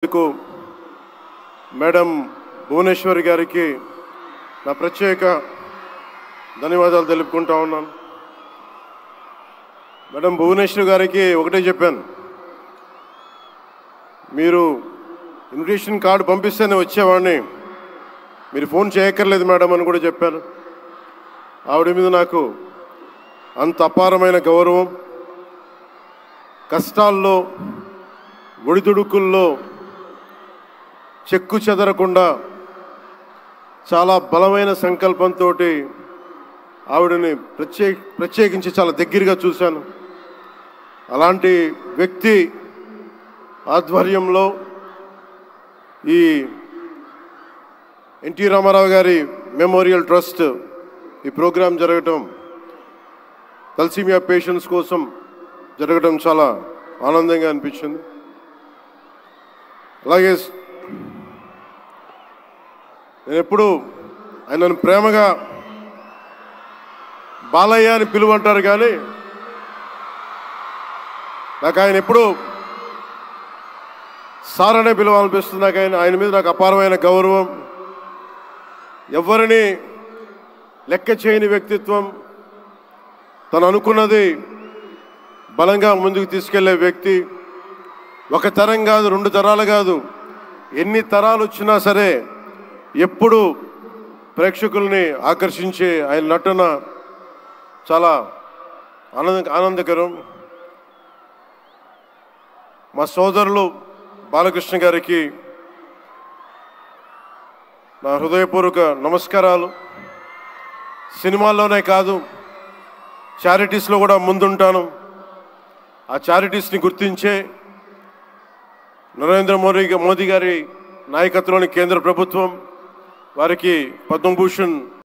को మేడం భువనేశ్వరి గారికి నా ప్రత్యేక ధన్యవాదాలు తెలుపుకుంటా ఉన్నాను. మేడం భువనేశ్వరి గారికి ఒకటే చెప్పాను, మీరు ఇన్విటేషన్ కార్డు పంపిస్తేనే వచ్చేవాడిని, మీరు ఫోన్ చేయక్కర్లేదు మేడం అని కూడా చెప్పాను. ఆవిడ మీద నాకు అంత అపారమైన గౌరవం, కష్టాల్లో ఒడిదుడుకుల్లో చెక్కు చెదరకుండా చాలా బలమైన సంకల్పంతో ఆవిడని ప్రత్యేకించి చాలా దగ్గరగా చూశాను. అలాంటి వ్యక్తి ఆధ్వర్యంలో ఈ ఎన్టీ రామారావు గారి మెమోరియల్ ట్రస్ట్ ఈ ప్రోగ్రాం జరగటం, తలసీమియా పేషెంట్స్ కోసం జరగటం చాలా ఆనందంగా అనిపించింది. అలాగే నేను ఎప్పుడు ఆయనను ప్రేమగా బాలయ్య అని పిలువంటారు, కానీ నాకు ఆయన ఎప్పుడు సార్ అనే పిలవాలనిపిస్తుంది. నాకు ఆయన మీద నాకు అపారమైన గౌరవం, ఎవరిని లెక్క చేయని వ్యక్తిత్వం, తను అనుకున్నది బలంగా ముందుకు తీసుకెళ్లే వ్యక్తి. ఒక తరం కాదు, 2 తరాలు కాదు, ఎన్ని తరాలు వచ్చినా సరే ఎప్పుడు ప్రేక్షకుల్ని ఆకర్షించే ఆయన నటన చాలా ఆనందకరం. మా సోదరులు బాలకృష్ణ గారికి నా హృదయపూర్వక నమస్కారాలు. సినిమాల్లోనే కాదు, చారిటీస్లో కూడా ముందుంటాను. ఆ చారిటీస్ని గుర్తించే నరేంద్ర మోదీ గారి నాయకత్వంలోని కేంద్ర ప్రభుత్వం వారికి పద్మభూషణ్